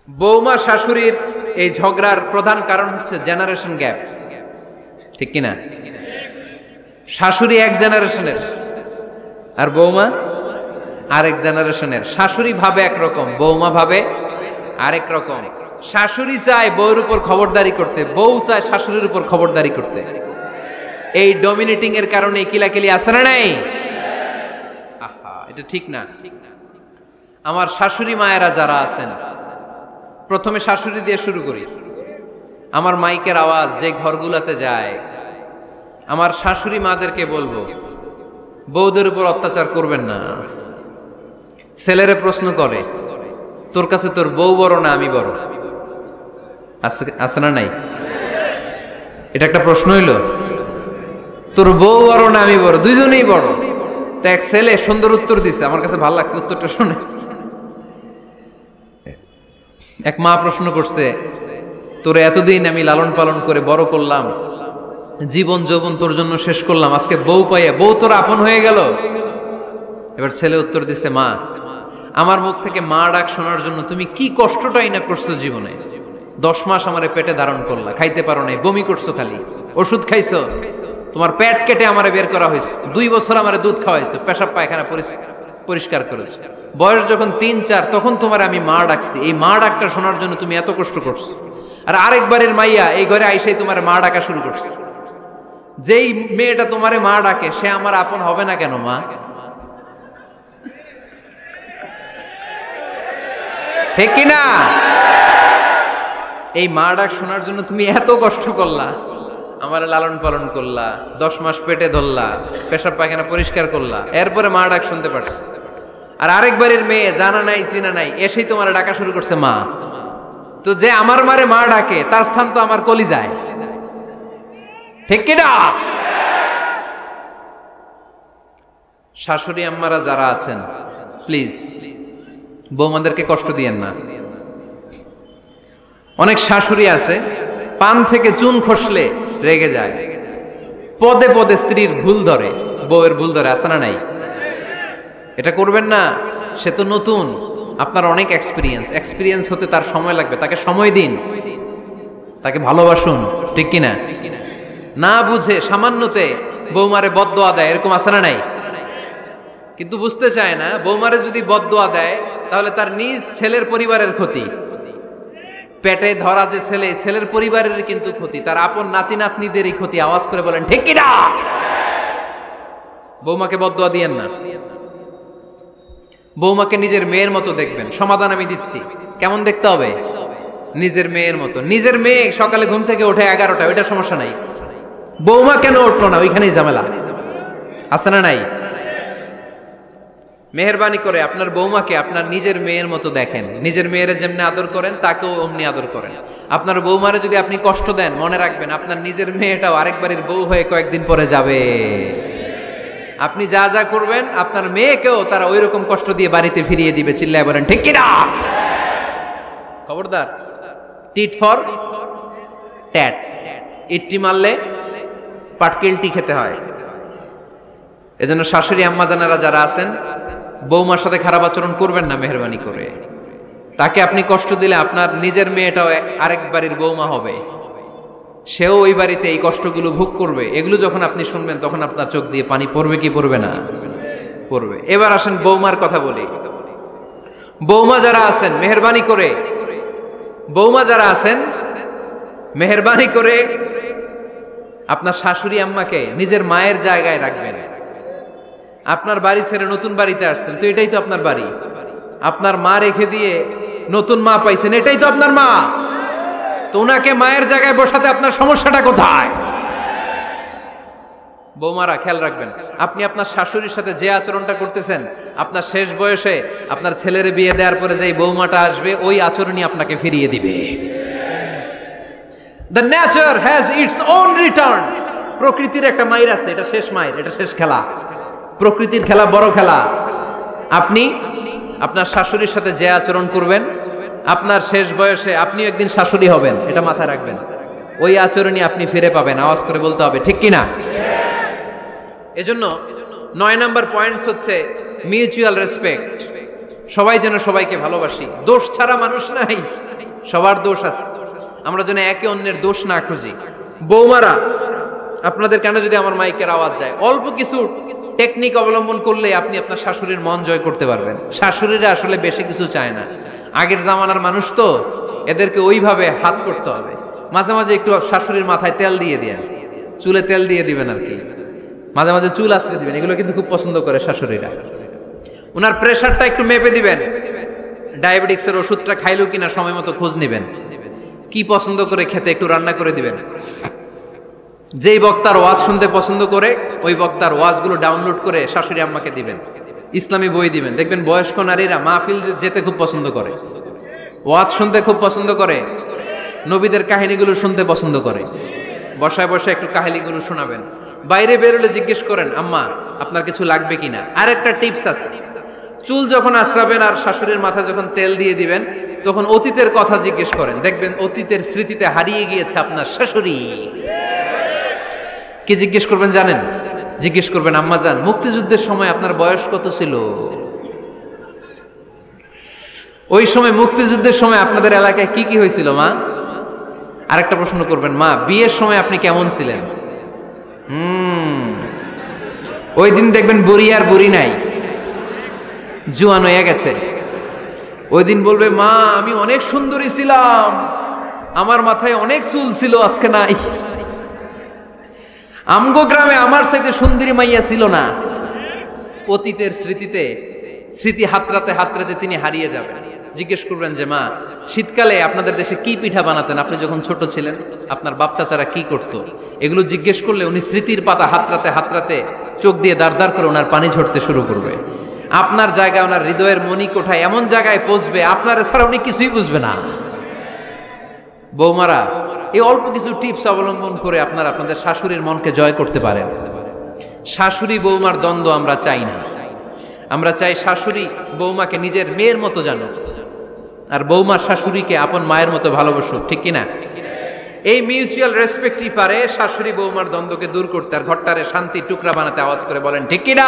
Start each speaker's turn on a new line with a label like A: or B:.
A: বৌমা শাশুড়ির এই ঝগড়ার প্রধান কারণ হচ্ছে জেনারেশন গ্যাপ, ঠিক কিনা? শাশুড়ি এক জেনারেশনের আর বৌমা আরেক জেনারেশনের। শাশুড়ি ভাবে একরকম, বৌমা ভাবে আরেক রকম। শাশুড়ি চায় বউর উপর খবরদারি করতে, বউ চায় শাশুড়ির উপর খবরদারি করতে। এই ডমিনেটিং এর কারণে কিলাকিলি আছে না নাই? আহা, এটা ঠিক না। আমার শাশুড়ি মায়েরা যারা আছেন, প্রথমে শাশুড়ি দিয়ে শুরু করি। আমার মাইকের আওয়াজ যে ঘরগুলোতে যায়, আমার শাশুড়ি মাদেরকে বলবো, বউদের উপর অত্যাচার করবেন না। ছেলেরে প্রশ্ন করে, তোর কাছে তোর বউ বড় না আমি বড়? আছে না নাই? এটা একটা প্রশ্ন হইল। তোর বউ বড় না আমি বড়? দুইজনেই বড়। তো এক ছেলে সুন্দর উত্তর দিছে, আমার কাছে ভালো লাগছে উত্তরটা শুনে। এক মা প্রশ্ন করছে, তোরে এতদিন আমি লালন পালন করে বড় করলাম, জীবন যৌবন তোর জন্য শেষ করলাম, আজকে বউ পাইয়া বউ তোর আপন হয়ে গেল? এবার ছেলে উত্তর দিছে, মা, আমার মুখ থেকে মা ডাক শোনার জন্য তুমি কি কষ্টটাই না করছো জীবনে। 10 মাস আমারে পেটে ধারণ করলা, খাইতে পারো নাই, বমি করছো, খালি ওষুধ খাইছো, তোমার পেট কেটে আমারে বের করা হয়েছে, 2 বছর আমারে দুধ খাওয়াইছো, পেশাব পায়খানা পরিষ্কার করেছো, বয়স যখন 3-4 তখন তোমার আমি মা ডাকছি। এই মা ডাকটা শোনার জন্য তুমি এত কষ্ট করছো, আর আরেকবারের মাইয়া এই ঘরে আইসাই তোমার মা ডাকা শুরু করছে। যেই মেয়েটা তোমারে মা ডাকে সে আমার আপন হবে না কেন মা? ঠিক কিনা? এই মা ডাক শোনার জন্য তুমি এত কষ্ট করলা, আমার লালন পালন করলা, 10 মাস পেটে ধরলা, পেশাব পায়খানা পরিষ্কার করলা, এরপরে মা ডাক শুনতে পারছে। আর আরেকবারের মেয়ে জানা নাই চিনা নাই এসেই তোমার ডাকা শুরু করছে মা। তো যে আমার মারে মা ডাকে তার স্থান তো আমার কলিজায়, ঠিক কিনা? শাশুড়ি আম্মারা যারা আছেন, প্লিজ বৌমাদেরকে কষ্ট দিয়েন না। অনেক শাশুড়ি আছে পান থেকে চুন খসলে রেগে যায়, পদে পদে স্ত্রীর ভুল ধরে, বউয়ের ভুল ধরে, আছে না নাই? এটা করবেন না। সে তো নতুন, আপনার অনেক এক্সপিরিয়েন্স হতে তার সময় লাগবে, তাকে সময় দিন, তাকে ভালোবাসুন, ঠিক কিনা? না বুঝে সামান্যতে বৌমারে বদদোয়া দেয়, এরকম আছে না নাই? কিন্তু বুঝতে চায় না, বৌমারে যদি বদদোয়া দেয় তাহলে তার নিজ ছেলের পরিবারের ক্ষতি, পেটে ধরা যে ছেলে, ছেলের পরিবারের কিন্তু ক্ষতি, তার আপন নাতি নাতনিদেরই ক্ষতি। আওয়াজ করে বলেন ঠিক কিনা? বৌমাকে বদদোয়া দিয়েন না। বৌমাকে নিজের মেয়ের মতো দেখবেন। সমাধান আমি দিচ্ছি, কেমন দেখতে হবে? নিজের মেয়ের মতো। নিজের মেয়ে সকালে ঘুম থেকে ওঠে 11টা, ওইটা সমস্যা নাই। বৌমা কেন উঠলো না, ওইখানেই ঝামেলা, আছে না নাই? মেহেরবানি করে আপনার বৌমাকে আপনার নিজের মেয়ের মতো দেখেন। নিজের মেয়েরে যেমনি আদর করেন তাকেও অমনি আদর করেন। আপনার বৌমারে যদি আপনি কষ্ট দেন, মনে রাখবেন আপনার নিজের মেয়েটাও আরেকবারের বউ হয়ে কয়েকদিন পরে যাবে। আপনি যা যা করবেন আপনার মেয়েকেও তারা ওই রকম কষ্ট দিয়ে বাড়িতে ফিরিয়ে দিবে। চিল্লায় বলেন ঠিক কিনা? খবরদার, টিট ফর ট্যাট। ইট্টি মারলে পাটকেলটি খেতে হয়। এজন্য শাশুড়ি আম্মা জানারা যারা আছেন, বৌমার সাথে খারাপ আচরণ করবেন না মেহেরবানি করে। তাকে আপনি কষ্ট দিলে আপনার নিজের মেয়েটাও আরেক বাড়ির বৌমা হবে, সেও ওই বাড়িতে এই কষ্টগুলো ভোগ করবে। এগুলো যখন আপনি শুনবেন তখন আপনার চোখ দিয়ে পানি পড়বে কি পড়বে না? পড়বে। এবার আসেন বৌমার কথা বলি। বৌমা যারা আছেন মেহেরবানি করে, বৌমা যারা আছেন মেহেরবানি করে আপনার শাশুড়ি আম্মাকে নিজের মায়ের জায়গায় রাখবেন। আপনার বাড়ি ছেড়ে নতুন বাড়িতে আসছেন, তো এটাই তো আপনার বাড়ি। আপনার মা রেখে দিয়ে নতুন মা পাইছেন, এটাই তো আপনার মা। তো ওনাকে মায়ের জায়গায় বসাতে আপনার সমস্যাটা কোথায়? বৌমারা খেয়াল রাখবেন, আপনি আপনার শাশুড়ির সাথে যে আচরণটা করতেছেন, আপনার শেষ বয়সে আপনার ছেলের বিয়ে দেওয়ার পরে যে বৌমাটা আসবে ওই আচরণই আপনাকে ফিরিয়ে দিবে। The nature has its own return. প্রকৃতির একটা মাইর আছে, এটা শেষ মাইর, এটা শেষ খেলা। প্রকৃতির খেলা বড় খেলা। আপনি আপনার শাশুড়ির সাথে যে আচরণ করবেন, আপনার শেষ বয়সে আপনি একদিন শাশুড়ি হবেন, এটা মাথায় রাখবেন। ওই আচরণই আপনি ফিরে পাবেন। আওয়াজ করে বলতে হবে ঠিক কিনা? এজন্য 9 নাম্বার পয়েন্টস হচ্ছে মিউচুয়াল রেসপেক্ট। সবাই যেন সবাইকে ভালোবাসি। দোষ ছাড়া মানুষ নাই। সবার দোষ আছে, আমরা যেন একে অন্যের দোষ না খুঁজি। বৌমারা, আপনাদের কেন যদি আমার মাইকের আওয়াজ যায়, অল্প কিছু টেকনিক অবলম্বন করলে আপনি আপনার শাশুড়ির মন জয় করতে পারবেন। শাশুড়িরা আসলে বেশি কিছু চায় না, আগের জামানার মানুষ তো, এদেরকে ওইভাবে হাত করতে হবে। মাঝে মাঝে একটু শাশুড়ির মাথায় তেল দিয়ে দেন, চুলে তেল দিয়ে দিবেন আর কি, মাঝে মাঝে চুল আশ্রয় দিবেন, এগুলো কিন্তু খুব পছন্দ করে শাশুড়িরা। ওনার প্রেশারটা একটু মেপে দিবেন, ডায়াবেটিক্সের ওষুধটা খাইলো কিনা সময় মতো খোঁজ নিবেন, কি পছন্দ করে খেতে একটু রান্না করে দিবেন। যেই বক্তার ওয়াজ শুনতে পছন্দ করে ওই বক্তার ওয়াজগুলো ডাউনলোড করে শাশুড়ি আম্মাকে দিবেন, ইসলামী বই দিবেন। দেখবেন বয়স্ক নারীরা মাহফিল যেতে খুব পছন্দ করে, ওয়াজ শুনতে খুব পছন্দ করে, নবীদের কাহিনীগুলো শুনতে পছন্দ করে। বসায় বসায় একটু কাহিনীগুলো শোনাবেন। বাইরে বেরোলে জিজ্ঞেস করেন, আম্মা আপনার কিছু লাগবে কিনা। আর একটা টিপস আছে, চুল যখন আশ্রাবেন আর শাশুড়ির মাথায় যখন তেল দিয়ে দিবেন তখন অতীতের কথা জিজ্ঞেস করেন, দেখবেন অতীতের স্মৃতিতে হারিয়ে গিয়েছে আপনার শাশুড়ি। কি জিজ্ঞেস করবেন জানেন? জিজ্ঞেস করবেন, আম্মা জান মুক্তিযুদ্ধের সময় আপনার বয়স কত ছিল? ওই সময় মুক্তিযুদ্ধের সময় আপনাদের এলাকায় কি কি হয়েছিল মা? আরেকটা প্রশ্ন করবেন, মা বিয়ের সময় আপনি কেমন ছিলেন? ওই দিন দেখবেন বুড়ি আর বুড়ি নাই, জুয়ান হয়ে গেছে। ওই দিন বলবে, মা আমি অনেক সুন্দরী ছিলাম, আমার মাথায় অনেক চুল ছিল, আজকে নাই। আমগো গ্রামে আমার চাইতে সুন্দরী মাইয়া ছিল না। অতীতের স্মৃতিতে, স্মৃতি হাতড়াতে হাতড়াতে তিনি হারিয়ে যাবেন। জিজ্ঞেস করবেন যে, মা শীতকালে আপনাদের দেশে কি পিঠা বানাতেন আপনি যখন ছোট ছিলেন, আপনার বাপ চাচারা কি করতো? এগুলো জিজ্ঞেস করলে উনি স্মৃতির পাতা হাতড়াতে হাতড়াতে চোখ দিয়ে দাঁড় দাঁড় করে ওনার পানি ঝরতে শুরু করবে। আপনার জায়গায় ওনার হৃদয়ের মনি কোঠায় এমন জায়গায় পৌঁছবে, আপনার ছাড়া উনি কিছুই বুঝবে না। বৌমারা, এই অল্প কিছু টিপস অবলম্বন করে আপনারা আপনাদের শাশুড়ির মনকে জয় করতে পারেন। শাশুড়ি বৌমার দ্বন্দ্ব আমরা চাই না, আমরা চাই শাশুড়ি বৌমাকে নিজের মেয়ের মতো জানুক, আর বৌমা শাশুড়িকে আপন মায়ের মতো ভালোবাসুক, ঠিক কিনা? এই মিউচুয়াল রেসপেক্টই পারে শাশুড়ি বৌমার দ্বন্দ্বকে দূর করতে আর ঘরটারে শান্তি টুকরা বানাতে। আওয়াজ করে বলেন ঠিক কিনা?